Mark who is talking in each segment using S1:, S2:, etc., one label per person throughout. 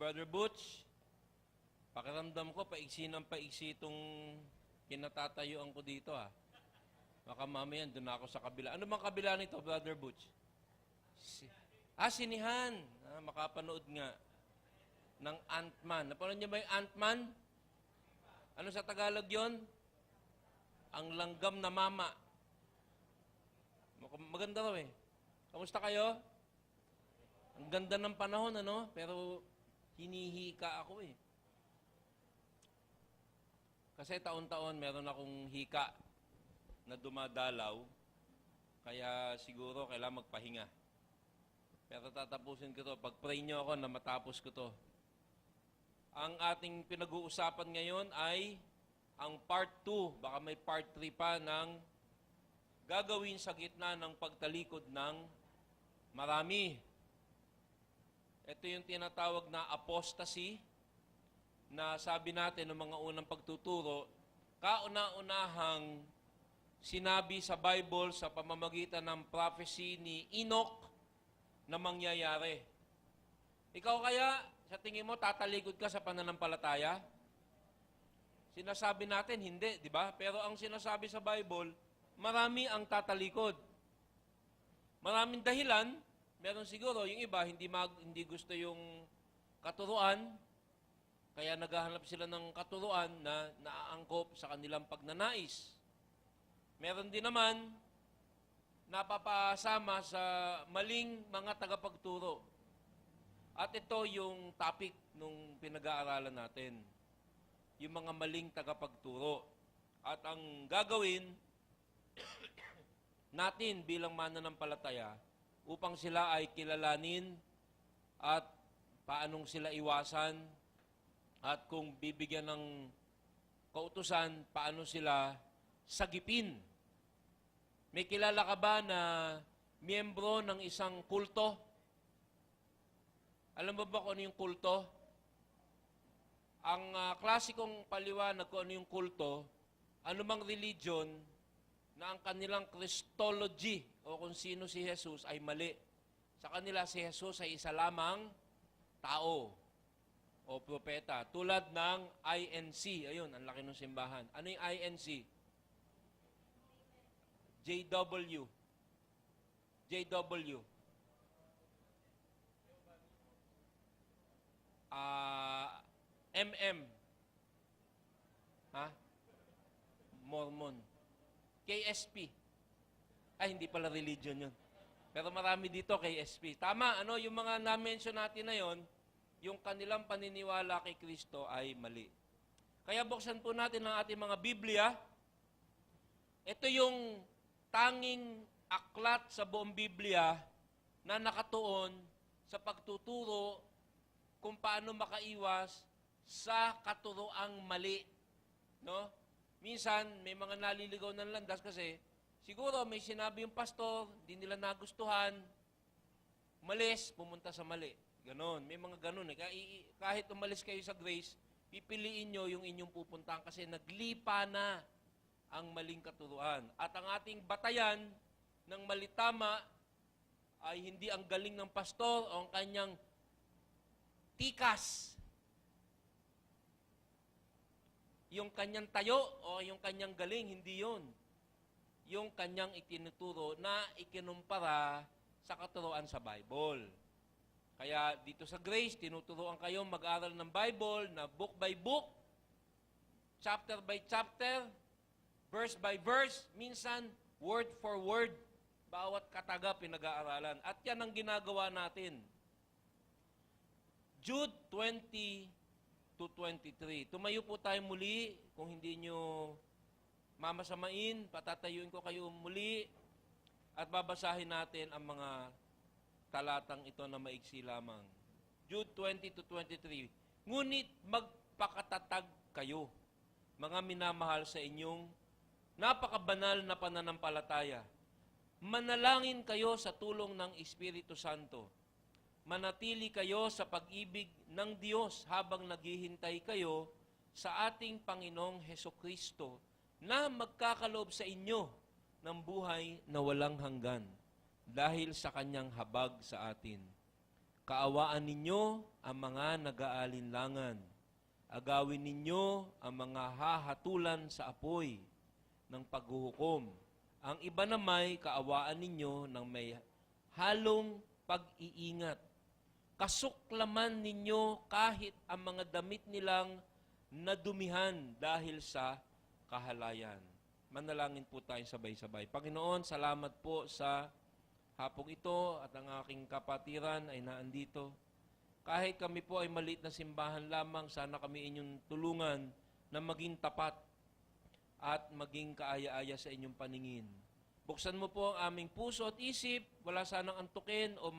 S1: Brother Butch, pakiramdam ko, paiksi ng paiksi itong kinatatayuan ko dito, ha. Baka mamaya, doon ako sa kabila. Ano bang kabila nito, Brother Butch? Sinihan. Makapanood nga ng Ant-Man. Napanood niyo ba yung Ant-Man? Ano sa Tagalog yon? Ang langgam na mama. Maganda raw eh. Kamusta kayo? Ang ganda ng panahon, ano? Pero hinihika ako eh. Kasi taon-taon meron akong hika na dumadalaw. Kaya siguro kailangan magpahinga. Pero tatapusin ko to. Pag-pray nyo ako na matapos ko to. Ang ating pinag-uusapan ngayon ay ang part 2. Baka may part 3 pa ng gagawin sa gitna ng pagtalikod ng marami. Ito yung tinatawag na apostasy na sabi natin ng mga unang pagtuturo, kauna-unahang sinabi sa Bible sa pamamagitan ng prophecy ni Enoch na mangyayari. Ikaw kaya, sa tingin mo, tatalikod ka sa pananampalataya? Sinasabi natin, hindi, di ba? Pero ang sinasabi sa Bible, marami ang tatalikod. Maraming dahilan, meron siguro yung iba, hindi gusto yung katuruan, kaya naghahanap sila ng katuruan na naaangkop sa kanilang pagnanais. Meron din naman, napapasama sa maling mga tagapagturo. At ito yung topic nung pinag-aaralan natin. Yung mga maling tagapagturo. At ang gagawin natin bilang mananampalataya upang sila ay kilalanin at paanong sila iwasan at kung bibigyan ng kautusan, paano sila sagipin. May kilala ka ba na miyembro ng isang kulto? Alam mo ba kung ano yung kulto? Ang klasikong paliwanag kung ano yung kulto, anumang religion na ang kanilang Christology o kung sino si Jesus ay mali. Sa kanila si Jesus ay isa lamang tao o propeta. Tulad ng INC. Ayun, ang laki ng simbahan. Ano yung INC? JW. JW. MM. Mormon. KSP. Hindi pala religion yun. Pero marami dito KSP. Tama, yung mga na-mention natin na yon, yung kanilang paniniwala kay Kristo ay mali. Kaya buksan po natin ang ating mga Biblia. Ito yung tanging aklat sa buong Biblia na nakatuon sa pagtuturo kung paano makaiwas sa katuroang mali. No? Minsan, may mga naliligaw ng landas kasi siguro may sinabi yung pastor, hindi nila nagustuhan, umalis, pumunta sa mali. Ganon. May mga ganon. Kahit umalis kayo sa grace, pipiliin nyo yung inyong pupuntahan kasi naglipa na ang maling katuruan. At ang ating batayan ng malitama ay hindi ang galing ng pastor o ang kanyang tikas. Yung kanyang tayo o yung kanyang galing, hindi yun. Yung kanyang itinuturo na ikinumpara sa katuruan sa Bible. Kaya dito sa Grace, tinuturoan kayo mag-aral ng Bible na book by book, chapter by chapter, verse by verse, minsan word for word, bawat kataga pinag-aaralan. At yan ang ginagawa natin. Jude 20 to 23. Tumayo po tayo muli. Kung hindi nyo mamasamain, patatayuin ko kayo muli at babasahin natin ang mga talatang ito na maiksi lamang. Jude 20 to 23. Ngunit magpakatatag kayo, mga minamahal sa inyong napakabanal na pananampalataya. Manalangin kayo sa tulong ng Espiritu Santo. Manatili kayo sa pag-ibig ng Diyos habang naghihintay kayo sa ating Panginoong Hesukristo na magkakaloob sa inyo ng buhay na walang hanggan dahil sa kanyang habag sa atin. Kaawaan ninyo ang mga nag-aalinlangan. Agawin ninyo ang mga hahatulan sa apoy ng paghuhukom. Ang iba namay kaawaan ninyo ng may halong pag-iingat. Kasuklaman ninyo kahit ang mga damit nilang nadumihan dahil sa kahalayan. Manalangin po tayo sabay-sabay. Panginoon, salamat po sa hapong ito at ang aking kapatiran ay naandito. Kahit kami po ay maliit na simbahan lamang, sana kami inyong tulungan na maging tapat at maging kaaya-aya sa inyong paningin. Buksan mo po ang aming puso at isip, wala sanang antukin o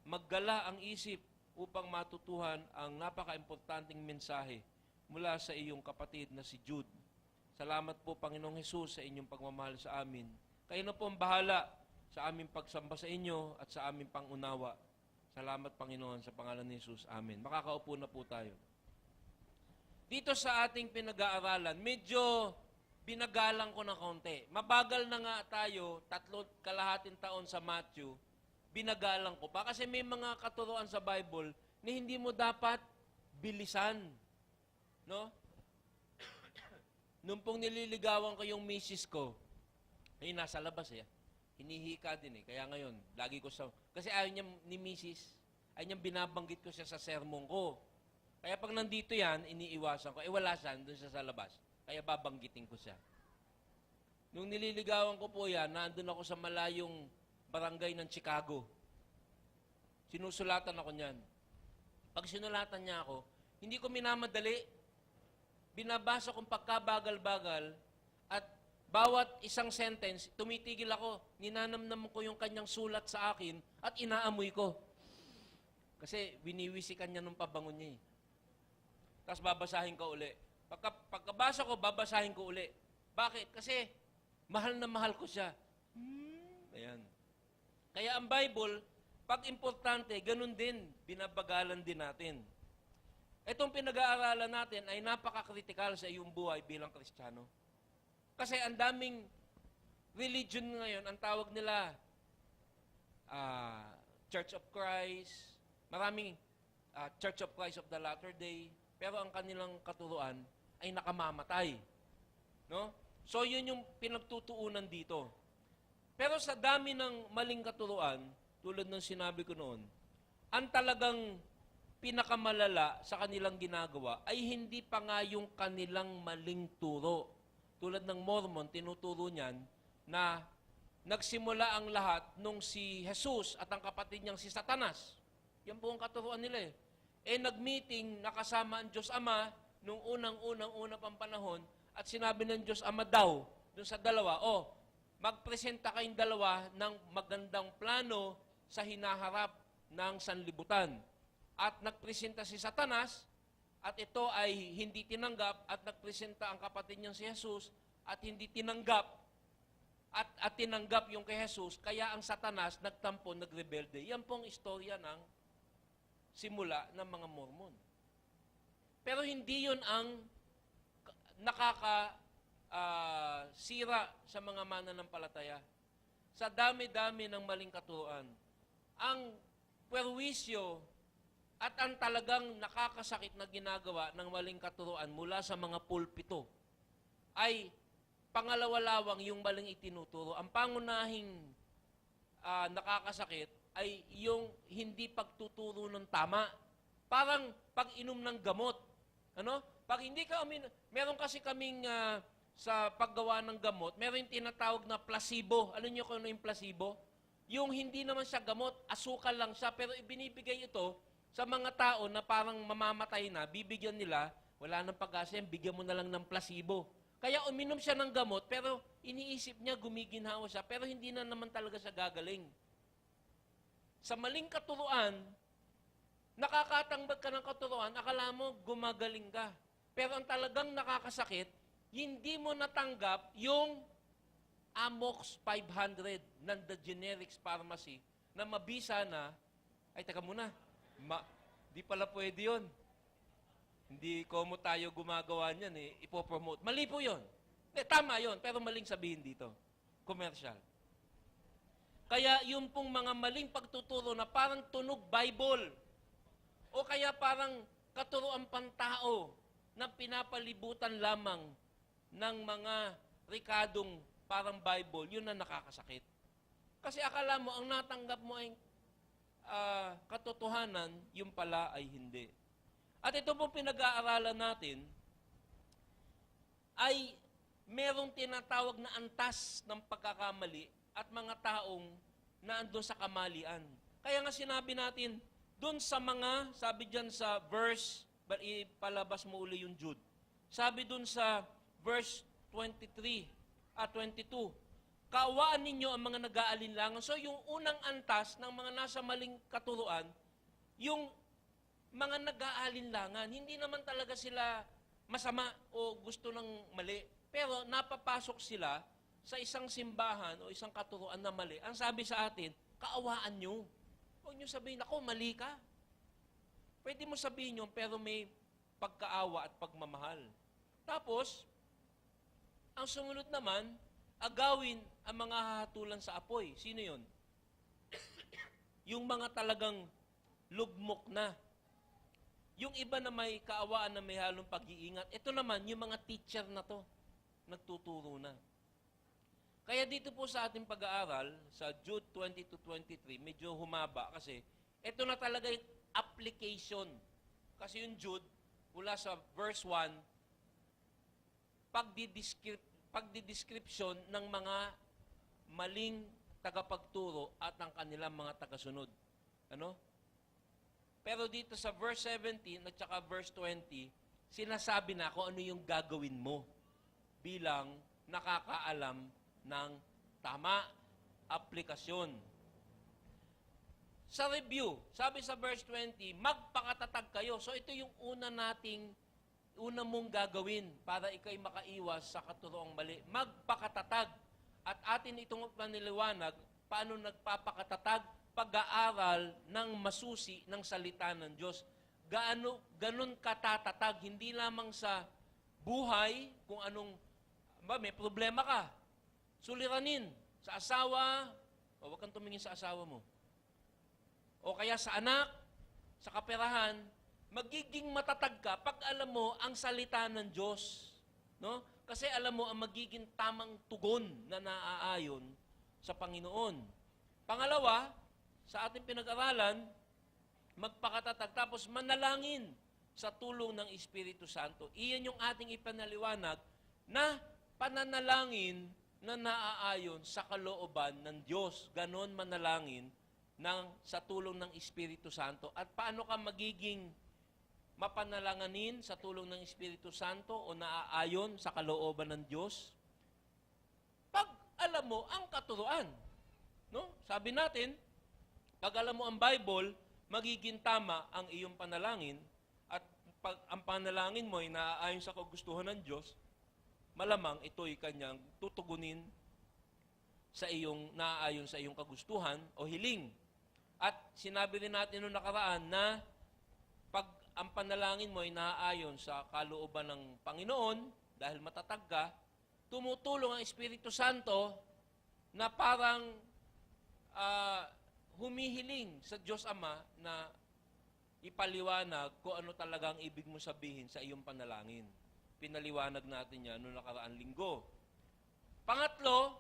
S1: maggala ang isip upang matutuhan ang napaka-importanting mensahe mula sa iyong kapatid na si Jude. Salamat po, Panginoong Hesus, sa inyong pagmamahal sa amin. Kayo na po ang bahala sa aming pagsamba sa inyo at sa aming pangunawa. Salamat, Panginoon, sa pangalan ni Jesus. Amen. Makakaupo na po tayo. Dito sa ating pinag-aaralan, medyo binagalang ko na konti. Mabagal na nga tayo, 3.5 taon sa Matthew, binagalang ko pa. Kasi may mga katuruan sa Bible na hindi mo dapat bilisan. No? Nung pong nililigawan ko yung misis ko, ay nasa labas eh. Hinihika din eh. Kaya ngayon, lagi ko sa... Kasi ayaw niya ni misis, ayaw niya binabanggit ko siya sa sermon ko. Kaya pag nandito yan, iniiwasan ko. Wala siya, doon siya sa labas. Kaya babanggitin ko siya. Nung nililigawan ko po yan, nandun ako sa malayong barangay ng Chicago. Sinusulatan ako niyan. Pag sinulatan niya ako, hindi ko minamadali. Binabasa kong pagkabagal-bagal at bawat isang sentence, tumitigil ako, ninanamnam ko yung kanyang sulat sa akin at inaamoy ko. Kasi winiwisikan niya nung pabango niya eh. Tapos babasahin ko uli. Pagkabasa ko, babasahin ko uli. Bakit? Kasi mahal na mahal ko siya. Ayan. Kaya ang Bible, pag importante, ganun din, binabagalan din natin. Itong pinag-aaralan natin ay napaka-critical sa iyong buhay bilang Kristiyano. Kasi ang daming religion ngayon, ang tawag nila Church of Christ, maraming Church of Christ of the Latter Day, pero ang kanilang katuruan ay nakamamatay. No? So yun yung pinagtutuunan dito. Pero sa dami ng maling katuruan, tulad ng sinabi ko noon, ang talagang pinakamalala sa kanilang ginagawa ay hindi pa nga yung kanilang maling turo. Tulad ng Mormon, tinuturo niyan na nagsimula ang lahat nung si Jesus at ang kapatid niyang si Satanas. Yan po ang katuruan nila eh. Nag-meeting, nakasama ang Diyos Ama nung unang pang panahon at sinabi ng Diyos Ama daw, dun sa dalawa, magpresenta kayong dalawa ng magandang plano sa hinaharap ng sanlibutan. At nagpresenta si Satanas, at ito ay hindi tinanggap, at nagpresenta ang kapatid niyang si Jesus, at hindi tinanggap, at tinanggap yung kay Jesus, kaya ang Satanas nagtampo, nagrebelde. Yan pong istorya ng simula ng mga Mormon. Pero hindi yun ang sira sa mga mananampalataya. Sa dami-dami ng maling katuruan. Ang perwisyo at ang talagang nakakasakit na ginagawa ng maling katuruan mula sa mga pulpito ay pangalawalawang yung maling itinuturo. Ang pangunahing nakakasakit ay yung hindi pagtuturo ng tama. Parang pag-inom ng gamot. Ano? Pag hindi ka meron kasi kaming sa paggawa ng gamot, meron yung tinatawag na placebo. Alam niyo kung ano yung placebo? Yung hindi naman siya gamot, asukal lang siya, pero ibinibigay ito sa mga tao na parang mamamatay na, bibigyan nila, wala nang pag-asa yan, bigyan mo na lang ng placebo. Kaya uminom siya ng gamot, pero iniisip niya, gumiginhawa siya, pero hindi na naman talaga siya gagaling. Sa maling katuruan, nakakatanggap ka ng katuruan, akala mo gumagaling ka. Pero ang talagang nakakasakit, hindi mo natanggap yung Amox 500 ng The Generics Pharmacy na mabisa na, ay teka muna, di pala pwede yun. Hindi komo tayo gumagawa niyan eh, ipopromote. Mali po yun. Tama yun, pero maling sabihin dito. Commercial. Kaya yung pong mga maling pagtuturo na parang tunog Bible, O kaya parang katuruan pantao na pinapalibutan lamang ng mga rekadong parang Bible, yun na nakakasakit. Kasi akala mo, ang natanggap mo ay katotohanan, yung pala ay hindi. At ito pong pinag-aaralan natin ay merong tinatawag na antas ng pagkakamali at mga taong naandun sa kamalian. Kaya nga sinabi natin, dun sa mga, sabi dyan sa verse, ipalabas mo uli yung Jude. Sabi dun sa verse 23 at 22, kaawaan ninyo ang mga nag-aalinlangan. So yung unang antas ng mga nasa maling katuruan, yung mga nag-aalinlangan, hindi naman talaga sila masama o gusto ng mali. Pero napapasok sila sa isang simbahan o isang katuruan na mali. Ang sabi sa atin, kaawaan nyo. Huwag nyo sabihin, ako, mali ka. Pwede mo sabihin yun, pero may pagkaawa at pagmamahal. Tapos, ang sumunod naman, agawin ang mga hahatulan sa apoy. Sino yun? Yung mga talagang lugmok na. Yung iba na may kaawaan na may halong pag-iingat. Ito naman, yung mga teacher na to, nagtuturo na. Kaya dito po sa ating pag-aaral, sa Jude 20-23, medyo humaba kasi ito na talaga yung application. Kasi yung Jude, mula sa verse 1, pagdidescription ng mga maling tagapagturo at ang kanilang mga tagasunod. Ano? Pero dito sa verse 17 at saka verse 20, sinasabi na kung ano yung gagawin mo bilang nakakaalam ng tama, aplikasyon. Sa review, sabi sa verse 20, magpakatatag kayo. So ito yung una mong gagawin para ikay makaiwas sa katuroang mali. Magpakatatag. At atin itong paniliwanag, paano nagpapakatatag? Pag-aaral ng masusi ng salita ng Diyos. Ganun katatatag, hindi lamang sa buhay, kung anong, may problema ka. Suliranin sa asawa, o huwag kang tumingin sa asawa mo. O kaya sa anak, sa kaperahan, magiging matatag ka pag alam mo ang salita ng Diyos. No? Kasi alam mo ang magiging tamang tugon na naaayon sa Panginoon. Pangalawa, sa ating pinag-aralan, magpakatatag tapos manalangin sa tulong ng Espiritu Santo. Iyan yung ating ipanaliwanag na pananalangin na naaayon sa kalooban ng Diyos. Ganon manalangin sa tulong ng Espiritu Santo. At paano ka magiging mapanalanganin sa tulong ng Espiritu Santo o naaayon sa kalooban ng Diyos? Pag alam mo ang katuruan. No? Sabi natin, pag alam mo ang Bible, magiging tama ang iyong panalangin at pag ang panalangin mo ay naaayon sa kagustuhan ng Diyos, malamang ito'y kanyang tutugunin sa naaayon sa iyong kagustuhan o hiling. At sinabi rin natin noong nakaraan na pag ang panalangin mo ay naaayon sa kalooban ng Panginoon, dahil matatag ka, tumutulong ang Espiritu Santo na parang humihiling sa Diyos Ama na ipaliwanag kung ano talagang ibig mo sabihin sa iyong panalangin. Pinaliwanag natin yan noong nakaraang linggo. Pangatlo,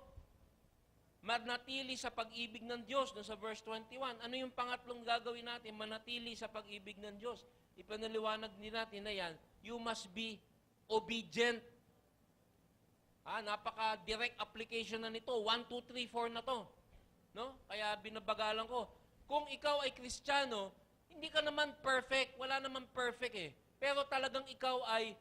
S1: manatili sa pag-ibig ng Diyos. Doon sa verse 21, ano yung pangatlong gagawin natin? Manatili sa pag-ibig ng Diyos. Ipinaliwanag din natin na yan, you must be obedient. Napaka-direct application na nito. 1, 2, 3, 4 na to. No? Kaya binabagalan ko. Kung ikaw ay Kristiyano, hindi ka naman perfect. Wala naman perfect eh. Pero talagang ikaw ay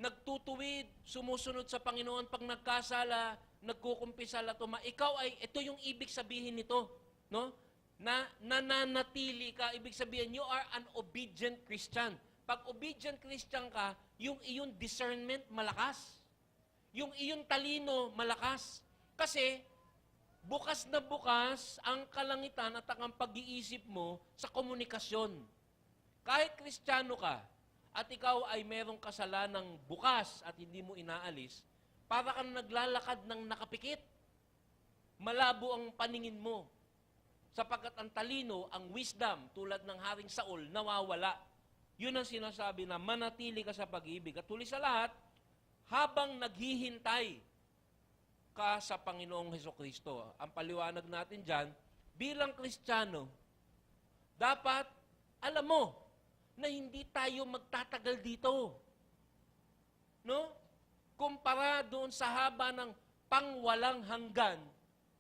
S1: nagtutuwid, sumusunod sa Panginoon pag nagkasala, nagkukumpisala, ikaw ay, ito yung ibig sabihin nito, no? Na nananatili ka, ibig sabihin, you are an obedient Christian. Pag obedient Christian ka, yung iyong discernment malakas. Yung iyong talino malakas. Kasi, bukas na bukas ang kalangitan at ang pag-iisip mo sa komunikasyon. Kahit Kristiyano ka, at ikaw ay merong kasalanang bukas at hindi mo inaalis, para kang naglalakad ng nakapikit. Malabo ang paningin mo. sapagkat ang talino, ang wisdom, tulad ng Haring Saul, nawawala. Yun ang sinasabi na manatili ka sa pag-ibig. At huli sa lahat, habang naghihintay ka sa Panginoong Hesukristo. Ang paliwanag natin dyan, bilang Kristiyano, dapat alam mo na hindi tayo magtatagal dito. No? Kumpara doon sa haba ng pangwalang hanggan,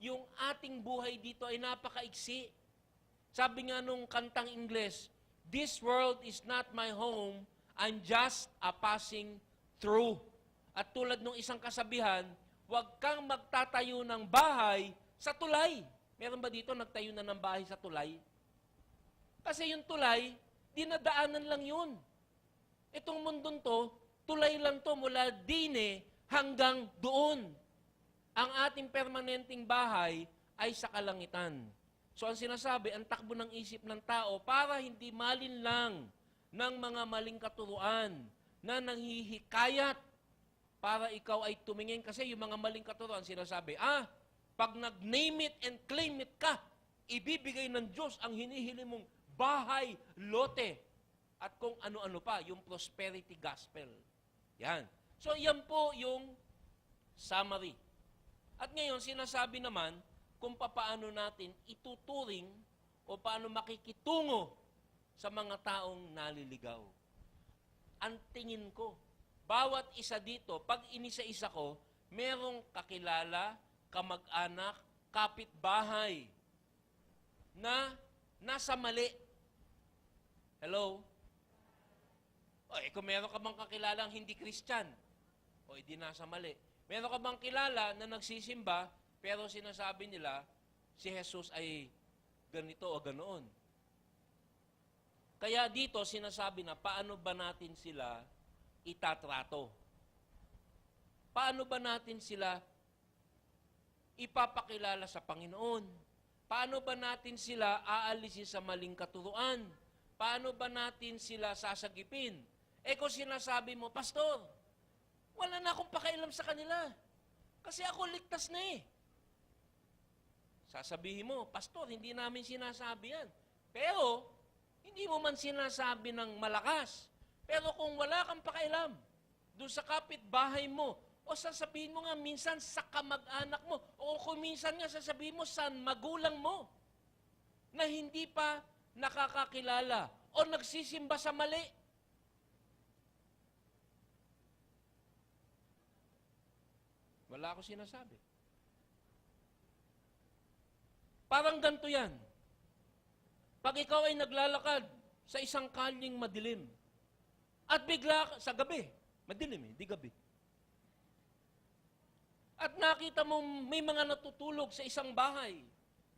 S1: yung ating buhay dito ay napakaiksi. Sabi nga nung kantang Ingles, "This world is not my home, I'm just a passing through." At tulad nung isang kasabihan, huwag kang magtatayo ng bahay sa tulay. Meron ba dito nagtayo na ng bahay sa tulay? Kasi yung tulay, dinadaanan lang yun. Itong mundong to, tulay lang to mula dine hanggang doon. Ang ating permanenteng bahay ay sa kalangitan. So ang sinasabi, ang takbo ng isip ng tao para hindi malinlang ng mga maling katuruan na nanghihikayat para ikaw ay tumingin. Kasi yung mga maling katuruan sinasabi, pag nag-name it and claim it ka, ibibigay ng Diyos ang hinihili mong bahay, lote, at kung ano-ano pa, yung prosperity gospel. Yan. So yan po yung summary. At ngayon, sinasabi naman kung paano natin ituturing o paano makikitungo sa mga taong naliligaw. Ang tingin ko, bawat isa dito, pag inisa-isa ko, merong kakilala, kamag-anak, kapitbahay na nasa mali. Hello? Kung meron ka bang kakilalang hindi Christian, di nasa mali. Meron ka bang kilala na nagsisimba, pero sinasabi nila, si Jesus ay ganito o ganoon. Kaya dito sinasabi na, paano ba natin sila itatrato? Paano ba natin sila ipapakilala sa Panginoon? Paano ba natin sila aalisin sa maling katuruan? Paano ba natin sila sasagipin? Kung sinasabi mo, Pastor, wala na akong pakialam sa kanila. Kasi ako ligtas na eh. Sasabihin mo, Pastor, hindi namin sinasabi yan. Pero, hindi mo man sinasabi ng malakas. Pero kung wala kang pakialam, doon sa kapitbahay mo, o sasabihin mo nga minsan sa kamag-anak mo, o kung minsan nga sasabihin mo sa magulang mo, na hindi pa nakakakilala o nagsisimba sa mali. Wala ako sinasabi. Parang ganito yan. Pag ikaw ay naglalakad sa isang kalyeng madilim, at bigla, sa gabi, madilim di gabi. At nakita mo may mga natutulog sa isang bahay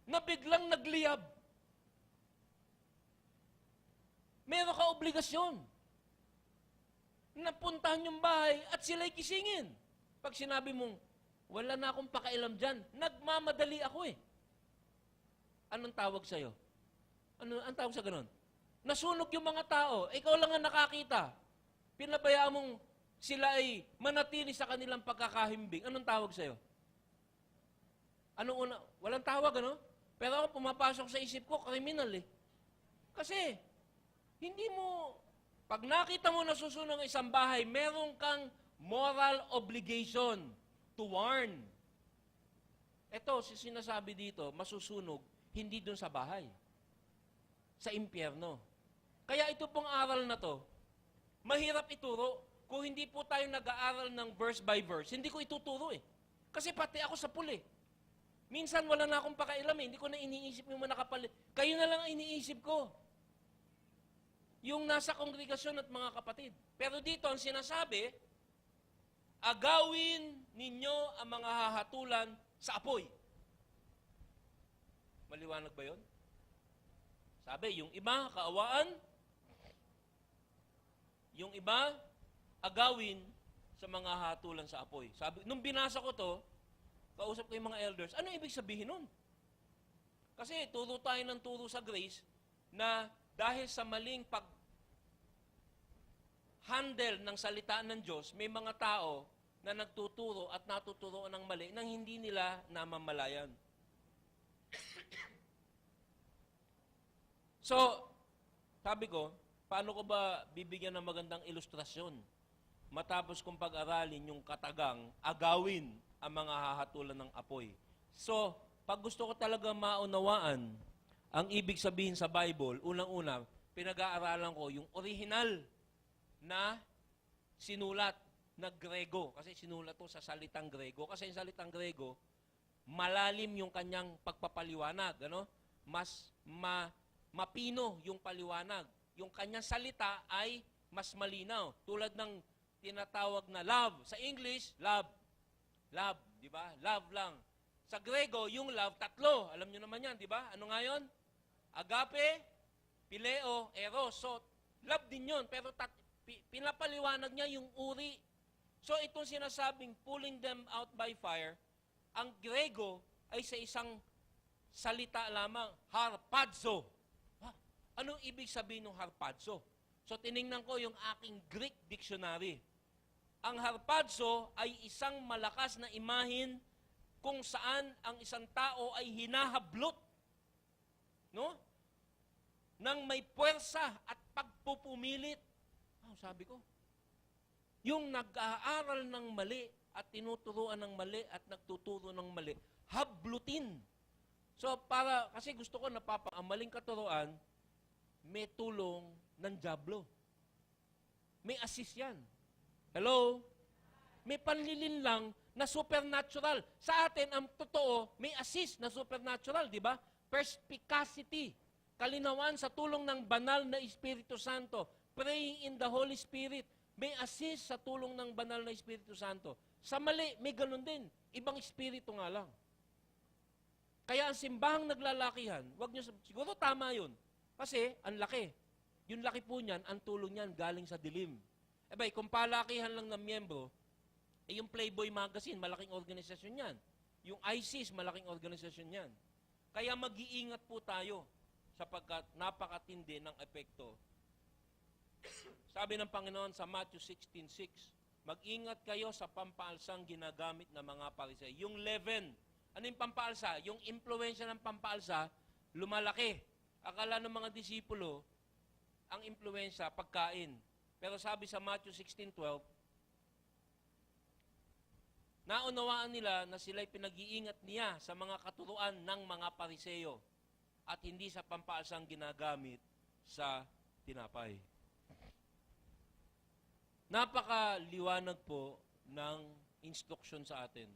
S1: na biglang nagliyab. Meron ka obligasyon na puntahan yung bahay at sila'y kisingin. Pag sinabi mong, wala na akong pakailam dyan, nagmamadali ako eh. Anong tawag sa'yo? Ang tawag sa ganun? Nasunog yung mga tao, ikaw lang ang nakakita. Pinabayaan mong sila ay manatili sa kanilang pagkakahimbing. Anong tawag sa'yo? Anong una? Walang tawag, ano? Pero ako pumapasok sa isip ko, kriminal eh. Kasi, hindi mo, pag nakita mo nasusunog ang isang bahay, meron kang moral obligation to warn. Ito, sinasabi dito, masusunog, hindi dun sa bahay. Sa impyerno. Kaya ito pong aral na to, mahirap ituro. Kung hindi po tayo nag-aaral ng verse by verse, hindi ko ituturo eh. Kasi pati ako sa puli. Minsan wala na akong pakailam eh. Hindi ko na iniisip yung mga nakapalit. Kayo na lang ang iniisip ko. Yung nasa kongregasyon at mga kapatid. Pero dito ang sinasabi, agawin ninyo ang mga hahatulan sa apoy. Maliwanag ba yun? Sabi, yung iba, kaawaan. Yung iba, agawin sa mga hatulan sa apoy. Sabi, nung binasa ko to, kausap ko yung mga elders, ano ibig sabihin nun? Kasi turo tayo ng turo sa grace na dahil sa maling pag-handle ng salita ng Diyos, may mga tao na nagtuturo at natuturoan ng mali nang hindi nila namamalayan. So, sabi ko, paano ko ba bibigyan ng magandang ilustrasyon? Matapos kong pag-aralin yung katagang, agawin ang mga hahatulan ng apoy. So, pag gusto ko talaga maunawaan ang ibig sabihin sa Bible, unang-una, pinag-aaralan ko yung original na sinulat na Grego. Kasi sinulat to sa salitang Grego. Kasi yung salitang Grego, malalim yung kanyang pagpapaliwanag. Ano? Mapino yung paliwanag. Yung kanyang salita ay mas malinaw. Tulad ng tinatawag na love. Sa English, love. Love, di ba? Love lang. Sa Grego, yung love, tatlo. Alam nyo naman yan, di ba? Ano nga yun? Agape, Pileo, Eros. So, love din yun. Pero pinapaliwanag niya yung uri. So, itong sinasabing pulling them out by fire, ang Grego ay sa isang salita lamang, harpazo. Anong ibig sabihin ng harpazo? So, tiningnan ko yung aking Greek dictionary. Ang harpazo ay isang malakas na imahin kung saan ang isang tao ay hinahablot, no? Nang may puwersa at pagpupumilit. Sabi ko, yung nag-aaral ng mali at tinuturuan ng mali at nagtuturo ng mali, hablutin. So, kasi gusto ko ang maling katuruan, may tulong ng dyablo. May assist yan. Hello? May panlilin lang na supernatural. Sa atin, ang totoo, may assist na supernatural, di ba? Perspicacity. Kalinawan sa tulong ng banal na Espiritu Santo. Praying in the Holy Spirit. May assist sa tulong ng banal na Espiritu Santo. Sa mali, may ganun din. Ibang espiritu nga lang. Kaya ang simbahang naglalakihan, wag nyo, siguro tama yun. Kasi, ang laki. Yung laki po niyan, ang tulong niyan galing sa dilim. Kung palakihan lang ng miyembro, yung Playboy Magazine, malaking organisasyon yan. Yung ISIS, malaking organisasyon yan. Kaya mag-iingat po tayo sapagkat napakatindi ng epekto. Sabi ng Panginoon sa Matthew 16:6, mag-ingat kayo sa pampaalsang ginagamit ng mga Pariseo. Yung leaven, ano yung pampaalsa? Yung impluensya ng pampaalsa, lumalaki. Akala ng mga disipulo, ang impluensya, pagkain. Pero sabi sa Matthew 16:12, naunawaan nila na sila'y pinag-iingat niya sa mga katuruan ng mga Pariseo at hindi sa pampaalsang ginagamit sa tinapay. Napakaliwanag po ng instruksyon sa atin.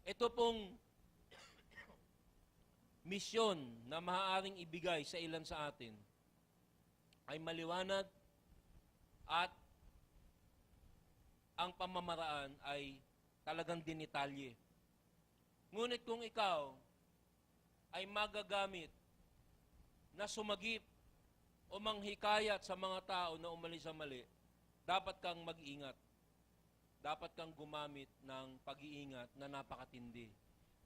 S1: Ito pong misyon na maaaring ibigay sa ilan sa atin ay maliwanag at ang pamamaraan ay talagang dinitalye. Ngunit kung ikaw ay magagamit na sumagip o manghikayat sa mga tao na umalis sa mali, dapat kang mag-iingat. Dapat kang gumamit ng pag-iingat na napakatindi.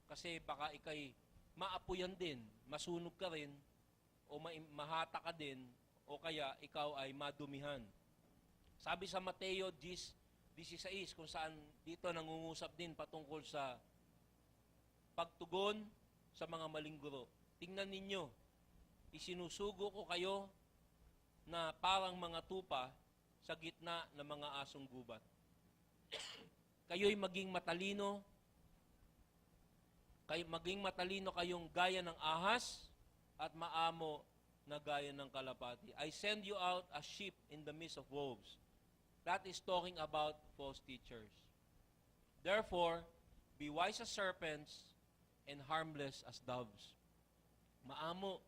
S1: Kasi baka ikay maapuyan din, masunog ka rin, o mahata ka din, o kaya ikaw ay madumihan. Sabi sa Mateo 10:16, kung saan dito nangungusap din patungkol sa pagtugon sa mga maling guro. Tingnan ninyo, isinusugo ko kayo na parang mga tupa sa gitna ng mga asong gubat. Kayo'y maging matalino kayong gaya ng ahas at maamo na gaya ng kalapati. I send you out as sheep in the midst of wolves. That is talking about false teachers. Therefore, be wise as serpents and harmless as doves. Maamo,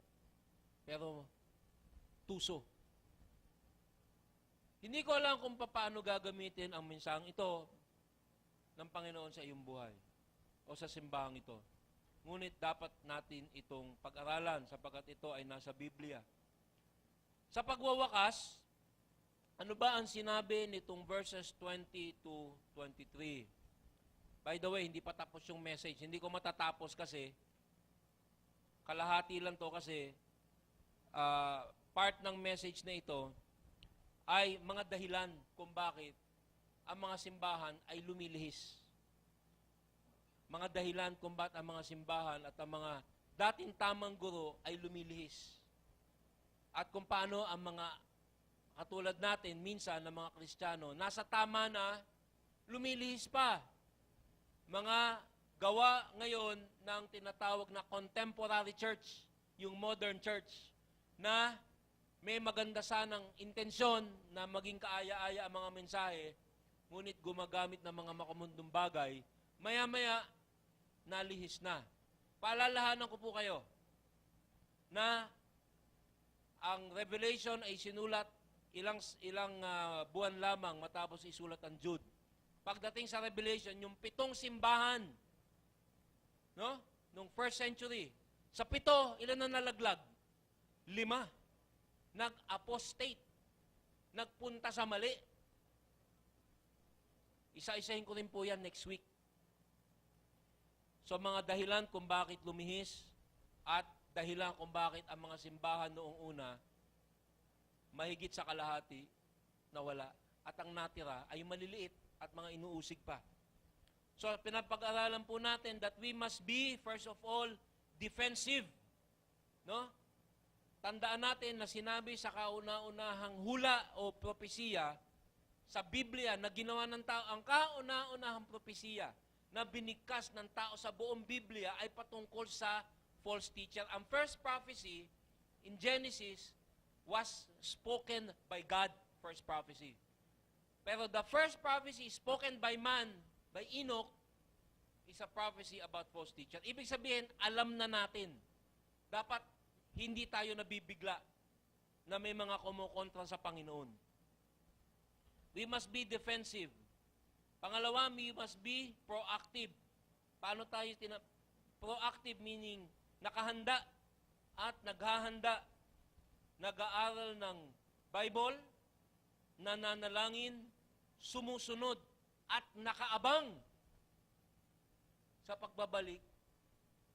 S1: pero tuso. Hindi ko alam kung paano gagamitin ang mensaheng ito ng Panginoon sa iyong buhay o sa simbahang ito. Ngunit dapat natin itong pag-aralan sapagkat ito ay nasa Biblia. Sa pagwawakas, ano ba ang sinabi nitong verses 20 to 23? By the way, hindi pa tapos yung message. Hindi ko matatapos kasi kalahati lang to kasi part ng message na ito ay mga dahilan kung bakit ang mga simbahan ay lumilihis. Mga dahilan kung bakit ang mga simbahan at ang mga dating tamang guro ay lumilihis. At kung paano ang mga katulad natin, minsan ng mga Kristiyano, nasa tama na, lumilihis pa. Mga gawa ngayon ng tinatawag na contemporary church, yung modern church, na may maganda sanang intensyon na maging kaaya-aya ang mga mensahe, ngunit gumagamit ng mga makamundong bagay, maya-maya, nalihis na. Paalalahanan ko po kayo na ang Revelation ay sinulat ilang buwan lamang matapos isulat ang Jude. Pagdating sa Revelation, yung 7 simbahan, no? Nung first century, sa 7, ilan na nalaglag? 5. Nag-apostate. Nagpunta sa mali. Isa-isahin ko rin po yan next week. So mga dahilan kung bakit lumihis at dahilan kung bakit ang mga simbahan noong una mahigit sa kalahati nawala at ang natira ay maliliit at mga inuusig pa. So pinapag-aralan po natin that we must be first of all defensive. No? Tandaan natin na sinabi sa kauna-unahang hula o propesiya sa Biblia na ginawa ng tao, ang kauna-unahang propesiya na binigkas ng tao sa buong Biblia ay patungkol sa false teacher. Ang first prophecy in Genesis was spoken by God, first prophecy. Pero the first prophecy spoken by man, by Enoch, is a prophecy about false teacher. Ibig sabihin, alam na natin. Dapat hindi tayo nabibigla na may mga kumukontra sa Panginoon. We must be defensive. Pangalawa, we must be proactive. Paano tayo proactive meaning nakahanda at naghahanda. Nag-aaral ng Bible, nananalangin, sumusunod, at nakaabang sa pagbabalik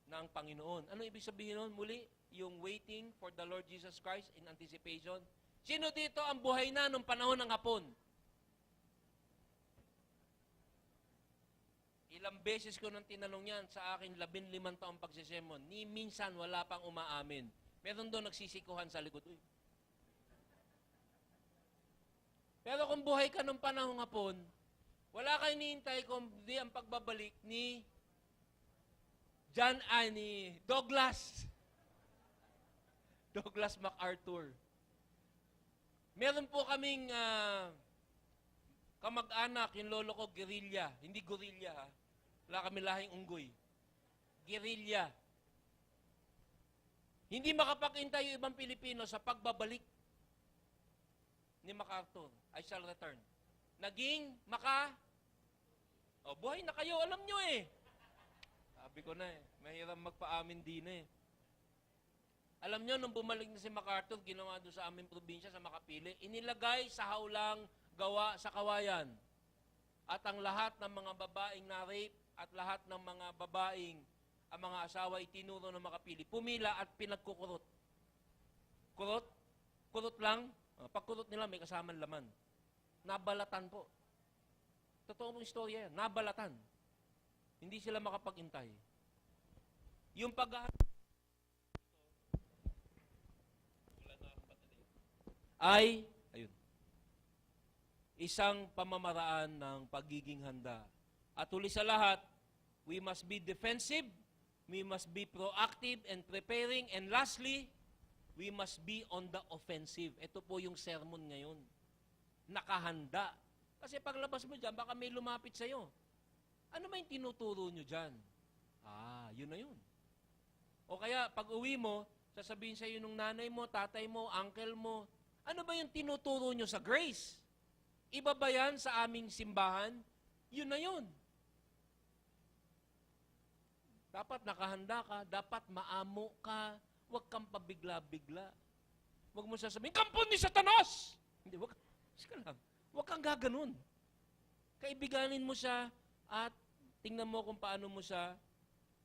S1: ng Panginoon. Ano ibig sabihin nun? Muli, yung waiting for the Lord Jesus Christ in anticipation. Sino dito ang buhay na nung panahon ng hapon? Ilang beses ko nang tinanong yan sa akin 15 taong pagsisemon. Ni minsan wala pang umaamin. Meron doon nagsisikuhan sa likod. Uy. Pero kung buhay ka nung panahong hapon, wala kayo hinihintay kundi ang pagbabalik ni Douglas. Douglas MacArthur. Meron po kaming kamag-anak, yung lolo ko, guerrilla. Hindi gorilla, ha? Wala kami lahing unggoy. Guerrilla. Hindi makapag-intay yung ibang Pilipino sa pagbabalik ni MacArthur. I shall return. Naging buhay na kayo, alam nyo eh. Sabi ko na eh, mahirap magpaamin din eh. Alam nyo, nung bumalik na si MacArthur, ginawa doon sa aming probinsya, sa Makapili, inilagay sa haulang gawa sa kawayan. At ang lahat ng mga babaeng na-rape at lahat ng mga babaeng ang mga asawa itinuro ng Makapili. Pumila at pinagkukurot. Kurot? Kurot lang. Pagkurot nila, may kasamang laman. Nabalatan po. Totoo mong istorya yan. Nabalatan. Hindi sila makapag-intay. Yung ay, isang pamamaraan ng pagiging handa. At huli sa lahat, we must be defensive, we must be proactive and preparing, and lastly, we must be on the offensive. Ito po yung sermon ngayon. Nakahanda. Kasi paglabas mo dyan, baka may lumapit sa'yo. Ano ba yung tinuturo nyo dyan? Yun na yun. O kaya, pag uwi mo, sasabihin sa'yo nung nanay mo, tatay mo, uncle mo, ano ba yung tinuturo nyo sa grace? Iba ba yan sa aming simbahan? Yun na yun. Dapat nakahanda ka, dapat maamo ka, huwag kang pabigla-bigla. Huwag mo sasabihin, kampon ni Satanas! Hindi, huwag kang gaganon. Kaibiganin mo siya at tingnan mo kung paano mo siya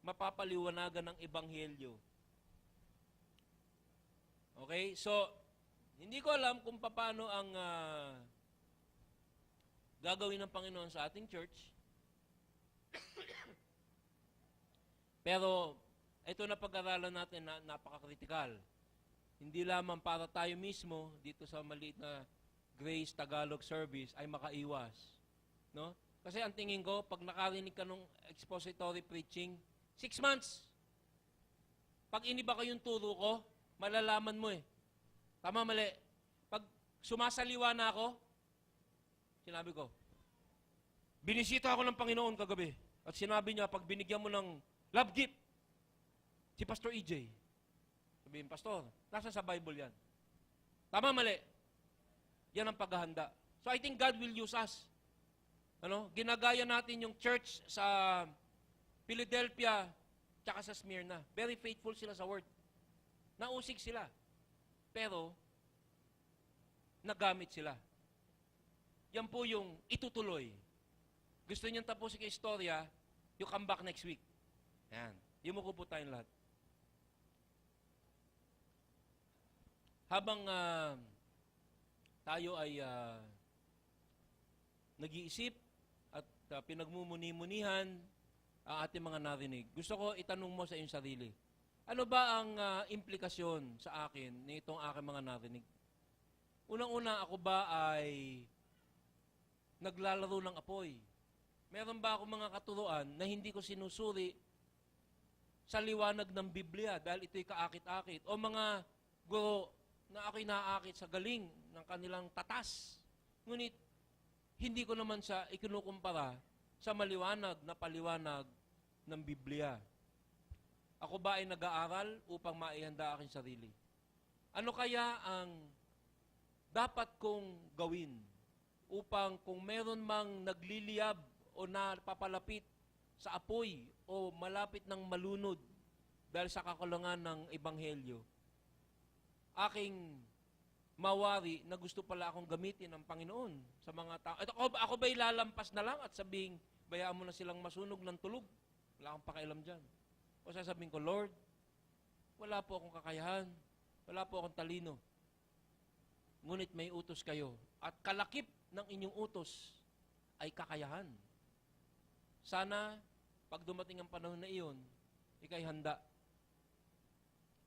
S1: mapapaliwanagan ng Ebanghelyo. Okay? So, hindi ko alam kung paano ang gagawin ng Panginoon sa ating church. Pero, ito na pag-aralan natin na napaka-critical. Hindi lamang para tayo mismo dito sa maliit na Grace Tagalog Service ay makaiwas. No? Kasi ang tingin ko, pag nakarinig ka ng expository preaching, 6 months. Pag iniba ko yung turo ko, malalaman mo eh. Tama, mali. Pag sumasaliwa na ako, sinabi ko, binisita ako ng Panginoon kagabi. At sinabi niya, pag binigyan mo ng love gift, si Pastor EJ. Sabihin, Pastor, nasa sa Bible yan. Tama, mali. Yan ang paghahanda. So I think God will use us. Ginagaya natin yung church sa Philadelphia tsaka sa Smyrna. Very faithful sila sa word. Nausig sila. Pero, nagamit sila. Yan po yung itutuloy. Gusto niyang tapusin yung istorya, you come back next week. Yan. Yumuko po tayong lahat. Habang tayo ay nag-iisip at pinagmumuni-munihan ang ating mga narinig, gusto ko itanong mo sa iyong sarili, ano ba ang implikasyon sa akin nitong aking mga narinig? Unang-una, ako ba ay naglalaro ng apoy? Meron ba ako mga katuruan na hindi ko sinusuri sa liwanag ng Biblia dahil ito'y kaakit-akit? O mga guro na ako'y naakit sa galing ng kanilang tatas. Ngunit, hindi ko naman siya ikinukumpara sa maliwanag na paliwanag ng Biblia. Ako ba ay nag-aaral upang maihanda aking sarili? Ano kaya ang dapat kong gawin upang kung meron mang nagliliyab o napapalapit sa apoy o malapit ng malunod dahil sa kakulangan ng Ebanghelyo, aking mawari na gusto pala akong gamitin ng Panginoon sa mga tao. Ako ba'y lalampas na lang at sabing, bayaan mo na silang masunog ng tulog? Wala akong pakialam dyan. O sasabihin ko, Lord, wala po akong kakayahan. Wala po akong talino. Ngunit may utos kayo. At kalakip ng inyong utos ay kakayahan. Sana, pag dumating ang panahon na iyon, ikay handa.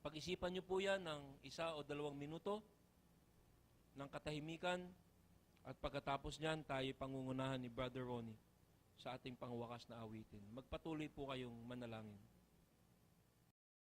S1: Pag-isipan niyo po yan ng 1 o 2 minuto ng katahimikan at pagkatapos niyan, tayo pangungunahan ni Brother Ronnie sa ating pangwakas na awitin. Magpatuloy po kayong manalangin.